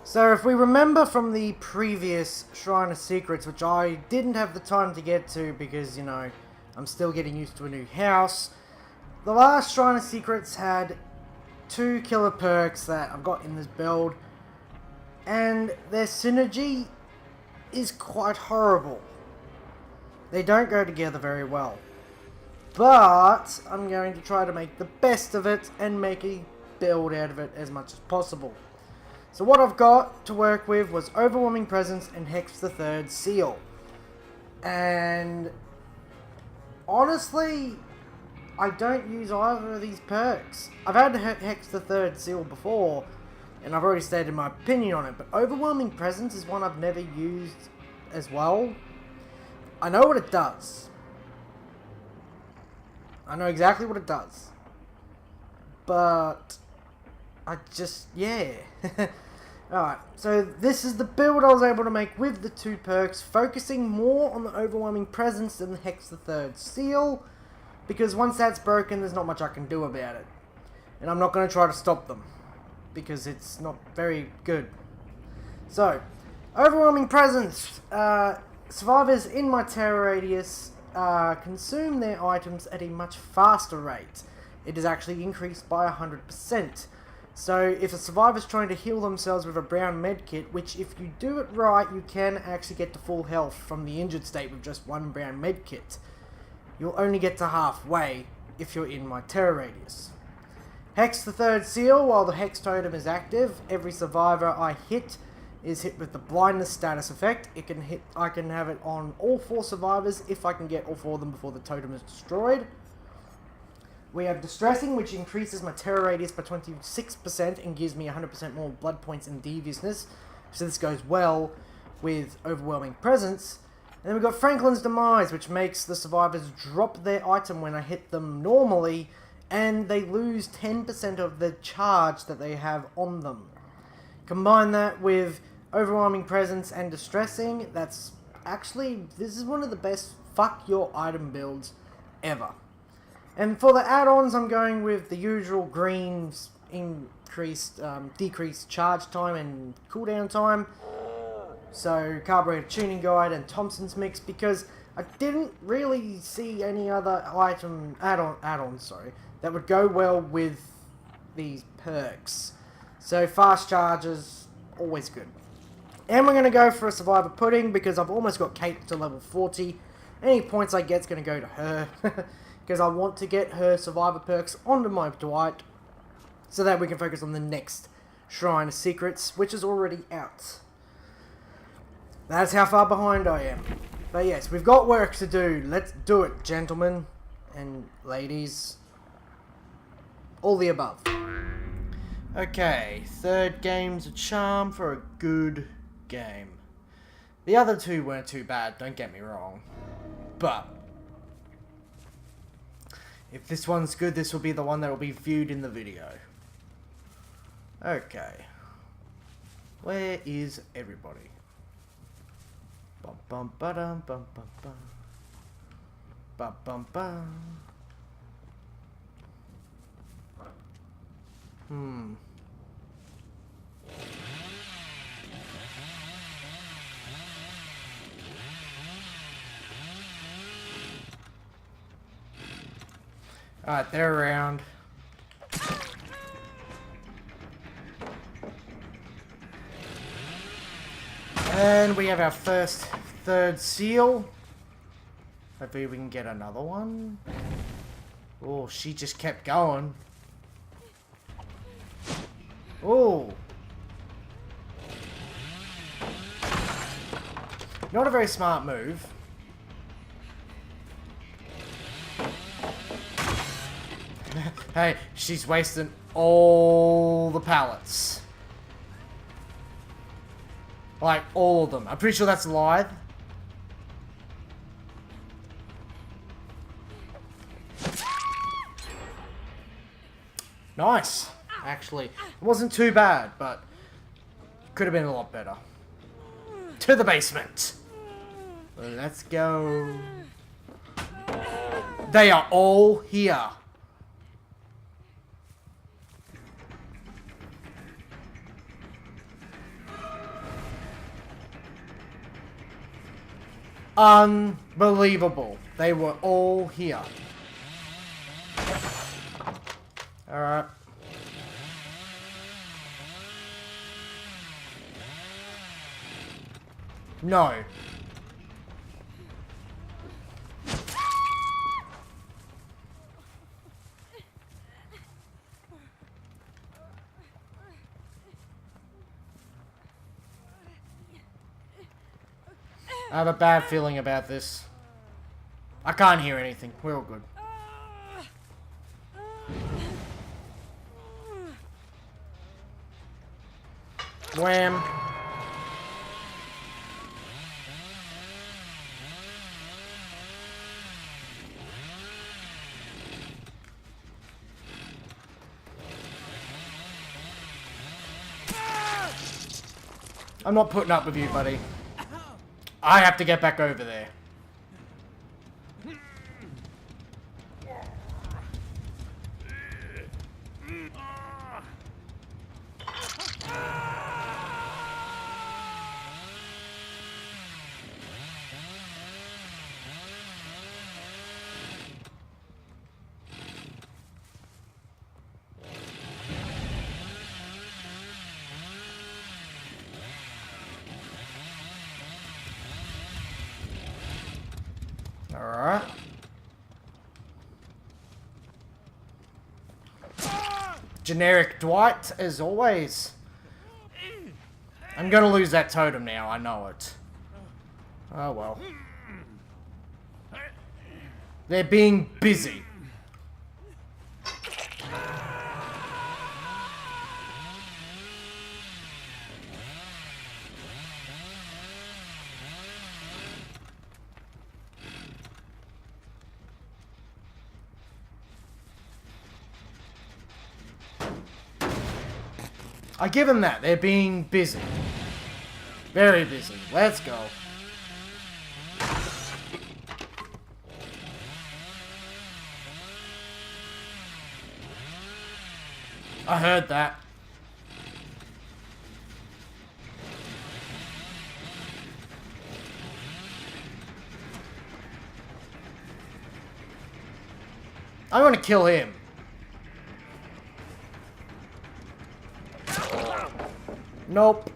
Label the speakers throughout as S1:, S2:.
S1: So if we remember from the previous Shrine of Secrets, which I didn't have the time to get to because, you know, I'm still getting used to a new house, the last Shrine of Secrets had 2 killer perks that I've got in this build, and their synergy is quite horrible. They don't go together very well. But I'm going to try to make the best of it and make a build out of it as much as possible. So what I've got to work with was Overwhelming Presence and Hex the Third Seal. And honestly, I don't use either of these perks. I've had Hex the Third Seal before, and I've already stated my opinion on it, but Overwhelming Presence is one I've never used as well. I know what it does. I know exactly what it does. But I just, yeah. Alright, so this is the build I was able to make with the 2 perks, focusing more on the Overwhelming Presence than the Hex the Third Seal, because once that's broken, there's not much I can do about it. And I'm not going to try to stop them, because it's not very good. So, Overwhelming Presence. Survivors in my terror radius consume their items at a much faster rate. It is actually increased by 100%. So if a survivor's trying to heal themselves with a brown medkit, which if you do it right, you can actually get to full health from the injured state with just 1 brown medkit. You'll only get to halfway if you're in my terror radius. Hex the Third Seal. While the Hex totem is active, every survivor I hit is hit with the blindness status effect. I can have it on all 4 survivors if I can get all 4 of them before the totem is destroyed. We have Distressing, which increases my terror radius by 26% and gives me 100% more blood points and deviousness. So this goes well with Overwhelming Presence. And then we've got Franklin's Demise, which makes the survivors drop their item when I hit them normally, and they lose 10% of the charge that they have on them. Combine that with Overwhelming Presence and Distressing, this is one of the best fuck your item builds ever. And for the add-ons, I'm going with the usual greens, decreased charge time and cooldown time. So Carburetor Tuning Guide and Thompson's Mix, because I didn't really see any other add-ons that would go well with these perks. So fast charges, always good. And we're going to go for a Survivor Pudding, because I've almost got Kate to level 40. Any points I get is going to go to her. Because I want to get her Survivor perks onto my Dwight, so that we can focus on the next Shrine of Secrets, which is already out. That's how far behind I am. But yes, we've got work to do. Let's do it, gentlemen and ladies. All the above. Okay, 3rd game's a charm for a good game. The other 2 weren't too bad, don't get me wrong. But if this one's good, this will be the one that will be viewed in the video. Okay. Where is everybody? Bum bum ba-dum bum bum bum. Bum bum bum. Alright, they're around. And we have our first 3rd seal. Hopefully we can get another one. Oh, she just kept going. Oh. Not a very smart move. Hey, she's wasting all the pallets. Like, all of them. I'm pretty sure that's live. Nice, actually. It wasn't too bad, but could have been a lot better. To the basement. Let's go. They are all here. Unbelievable. They were all here. Alright. No. I have a bad feeling about this. I can't hear anything. We're all good. Wham. I'm not putting up with you, buddy. I have to get back over there. Alright. Generic Dwight, as always. I'm gonna lose that totem now, I know it. Oh well. They're being busy. I give them that. They're being busy. Very busy. Let's go. I heard that. I want to kill him. Nope.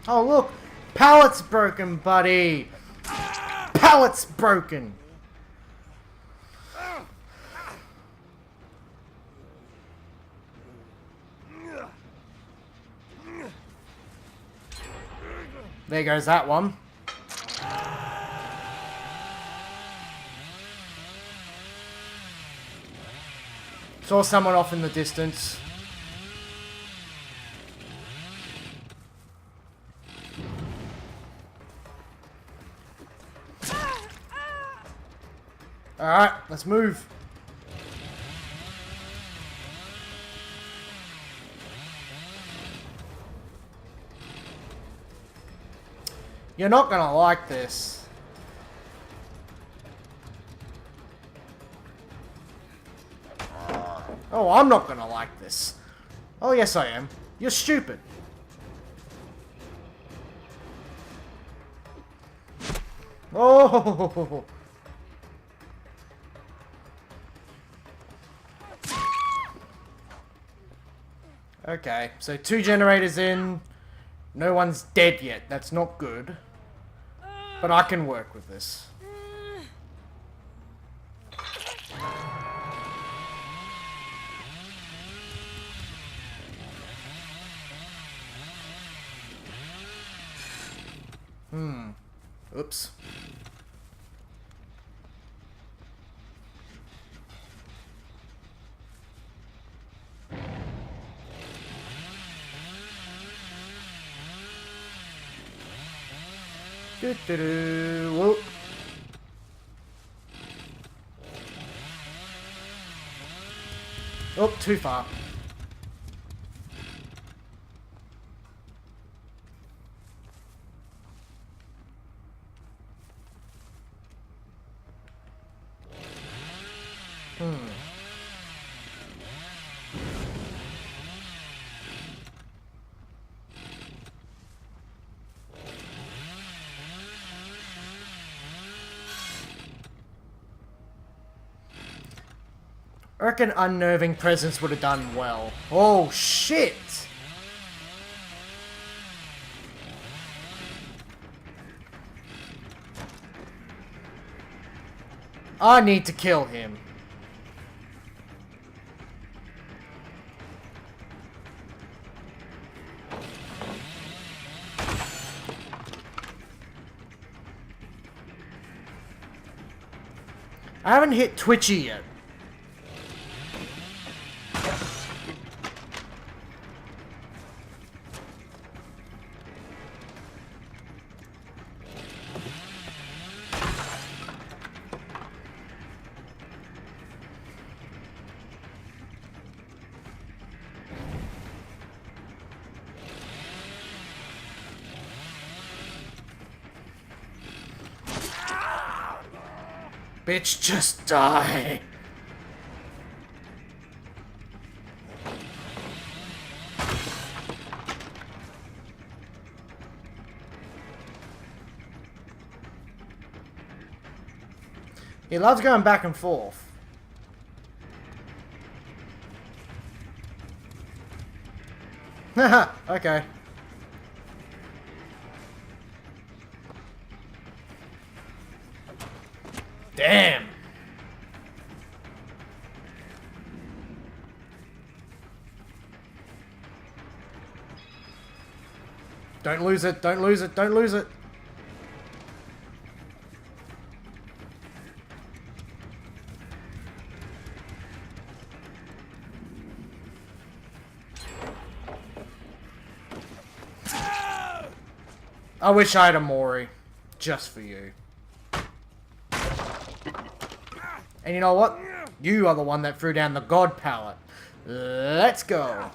S1: Oh look, pallet's broken, buddy. Pallet's broken. There goes that one. Saw someone off in the distance. Alright, let's move. You're not gonna like this. Oh, I'm not gonna like this. Oh, yes I am. You're stupid. Oh! Okay, so 2 generators in. No one's dead yet. That's not good. But I can work with this. Oops. Whoa. Oh, too far. I reckon Unnerving Presence would have done well. Oh, shit! I need to kill him. I haven't hit Twitchy yet. Bitch, just die. He loves going back and forth. Haha, okay. Damn. Don't lose it, don't lose it, don't lose it. I wish I had a Mori. Just for you. And you know what? You are the one that threw down the God pallet. Let's go.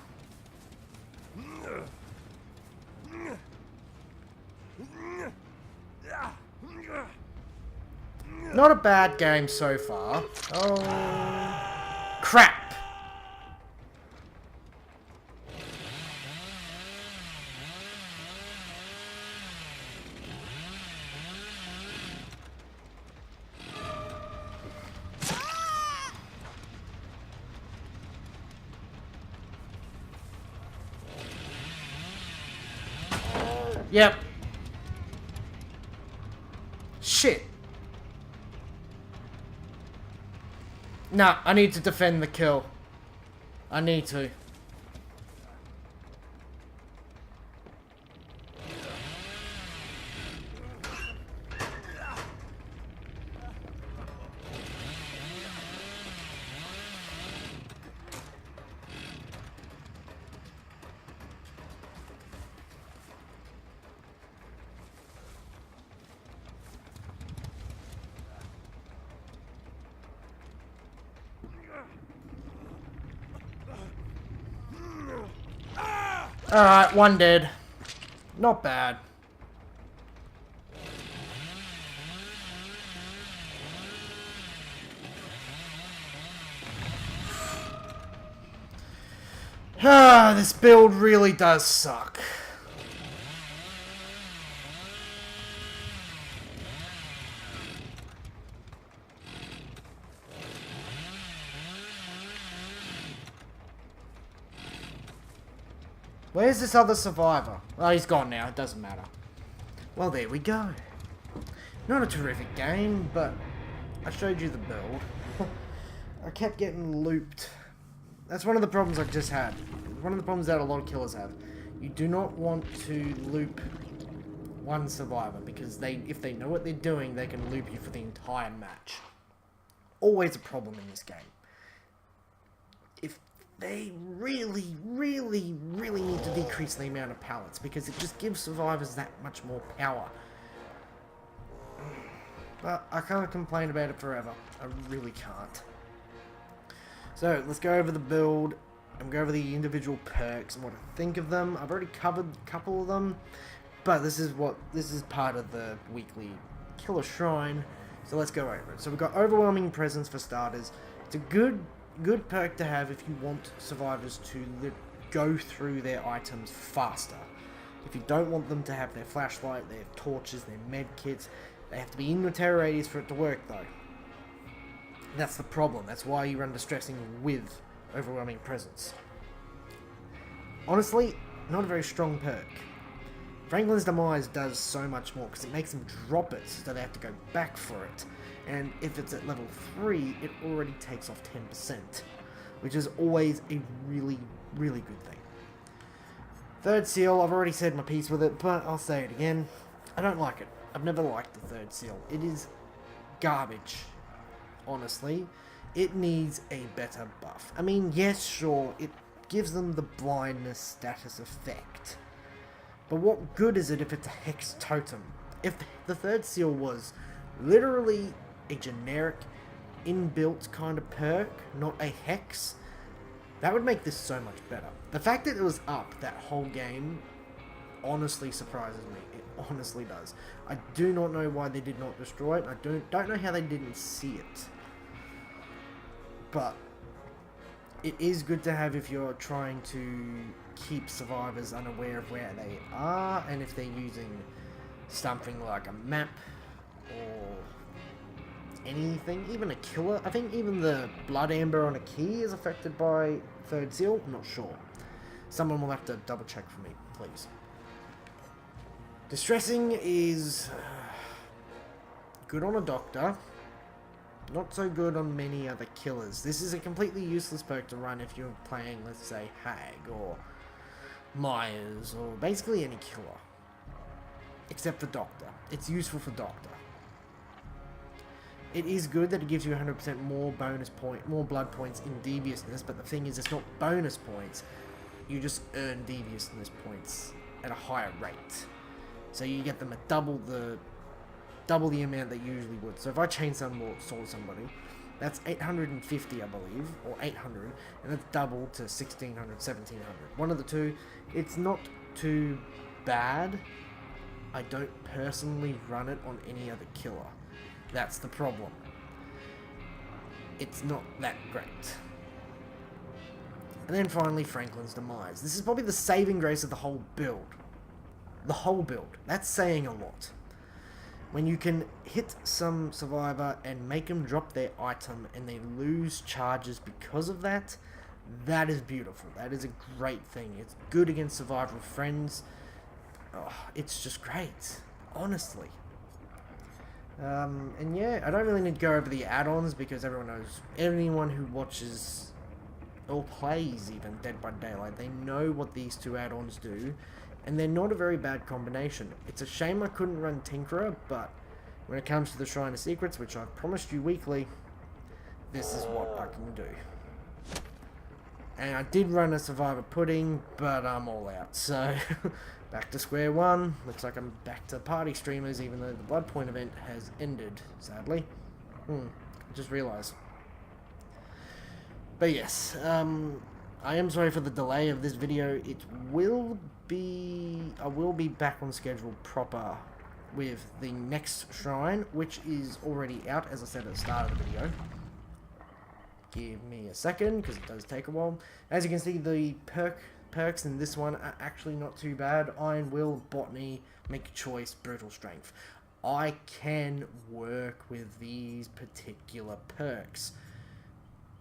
S1: Not a bad game so far. Oh, crap. Yep. Shit. Nah, I need to defend the kill. I need to. Alright, one dead. Not bad. Ah, this build really does suck. Where's this other survivor? Oh, he's gone now. It doesn't matter. Well, there we go. Not a terrific game, but I showed you the build. I kept getting looped. That's one of the problems I've just had. One of the problems that a lot of killers have. You do not want to loop one survivor, because if they know what they're doing, they can loop you for the entire match. Always a problem in this game. If they really, really, really need to decrease the amount of pallets, because it just gives survivors that much more power. But I can't complain about it forever. I really can't. So, let's go over the build, and go over the individual perks and what I think of them. I've already covered a couple of them, but this is part of the weekly Killer Shrine, so let's go over it. So we've got Overwhelming Presence for starters. It's a good perk to have if you want survivors to go through their items faster. If you don't want them to have their flashlight, their torches, their med kits, they have to be in the terror radius for it to work though. That's the problem. That's why you run Distressing with Overwhelming Presence. Honestly, not a very strong perk. Franklin's Demise does so much more because it makes them drop it, so they have to go back for it. And if it's at level 3, it already takes off 10%, which is always a really, really good thing. Third seal, I've already said my piece with it, but I'll say it again. I don't like it. I've never liked the third seal. It is garbage, honestly. It needs a better buff. I mean, yes, sure, it gives them the blindness status effect. But what good is it if it's a hex totem? If the third seal was literally a generic inbuilt kind of perk, not a hex, that would make this so much better. The fact that it was up that whole game honestly surprises me. It honestly does. I do not know why they did not destroy it. I don't know how they didn't see it. But it is good to have if you're trying to keep survivors unaware of where they are, and if they're using something like a map or anything, even a killer. I think even the blood amber on a key is affected by third seal. I'm not sure. Someone will have to double check for me, please. Distressing is good on a doctor, not so good on many other killers. This is a completely useless perk to run if you're playing, let's say, Hag or Myers or basically any killer, except for Doctor. It's useful for Doctor. It is good that it gives you 100% more more blood points in deviousness, but the thing is, it's not bonus points. You just earn deviousness points at a higher rate, so you get them at double the amount that you usually would. So if I chain sword somebody, that's 850, I believe, or 800, and that's double to 1600, 1700. One of the two. It's not too bad. I don't personally run it on any other killer. That's the problem. It's not that great. And then finally, Franklin's Demise. This is probably the saving grace of the whole build. The whole build. That's saying a lot. When you can hit some survivor and make them drop their item and they lose charges because of that, that is beautiful. That is a great thing. It's good against survivor friends. Oh, it's just great. Honestly. And yeah, I don't really need to go over the add-ons because everyone knows, anyone who watches or plays even Dead by Daylight, they know what these two add-ons do, and they're not a very bad combination. It's a shame I couldn't run Tinkerer, but when it comes to the Shrine of Secrets, which I've promised you weekly, this is what I can do. And I did run a Survivor Pudding, but I'm all out, so back to square one. Looks like I'm back to party streamers, even though the Blood Point event has ended, sadly. I just realised. But yes, I am sorry for the delay of this video. I will be back on schedule proper with the next shrine, which is already out, as I said at the start of the video. Give me a second, because it does take a while. As you can see, the perks in this one are actually not too bad. Iron Will, Botany, Make a Choice, Brutal Strength. I can work with these particular perks.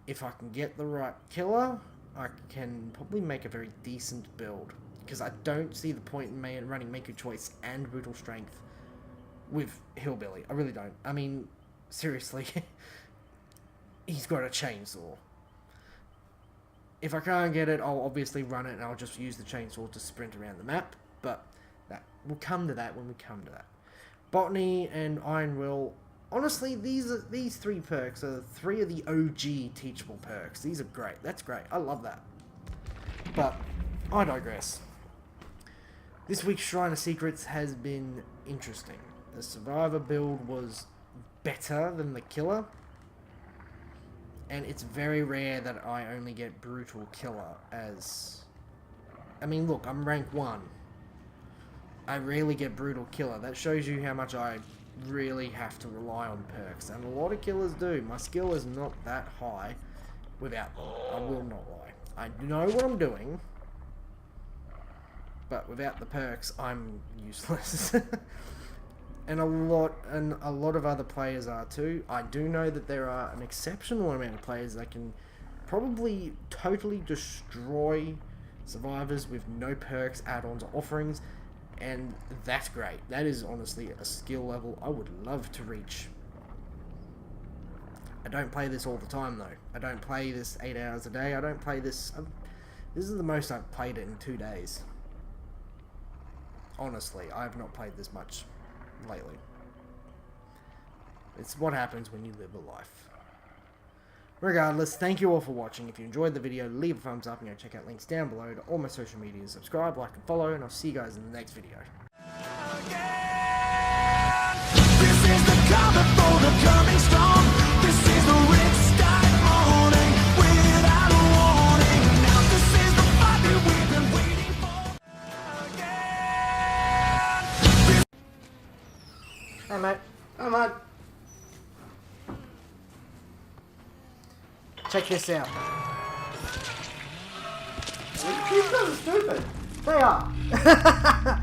S1: If I can get the right killer, I can probably make a very decent build. Because I don't see the point in running Make a Choice and Brutal Strength with Hillbilly. I really don't. I mean, seriously. He's got a chainsaw. If I can't get it, I'll obviously run it and I'll just use the chainsaw to sprint around the map. But we'll come to that when we come to that. Botany and Iron Will. Honestly, these three perks are three of the OG teachable perks. These are great. That's great. I love that. But I digress. This week's Shrine of Secrets has been interesting. The Survivor build was better than the Killer. And it's very rare that I only get Brutal Killer as... I mean, look, I'm rank 1. I rarely get Brutal Killer. That shows you how much I really have to rely on perks. And a lot of killers do. My skill is not that high without them. I will not lie. I know what I'm doing. But without the perks, I'm useless. And a lot of other players are too. I do know that there are an exceptional amount of players that can probably totally destroy survivors with no perks, add-ons, or offerings, and that's great. That is honestly a skill level I would love to reach. I don't play this all the time though. I don't play this 8 hours a day. I don't play this... This is the most I've played it in 2 days. Honestly, I have not played this much lately. It's what happens when you live a life. Regardless, thank you all for watching. If you enjoyed the video, leave a thumbs up and go check out links down below to all my social media. Subscribe, like, and follow, and I'll see you guys in the next video.
S2: This is the cover for the coming storm. This is the red sky morning without a warning. Now this is the fight that we've been waiting for.
S1: Hey mate.
S3: Hi, mate.
S1: Check this out.
S3: These guys are stupid.
S1: They are.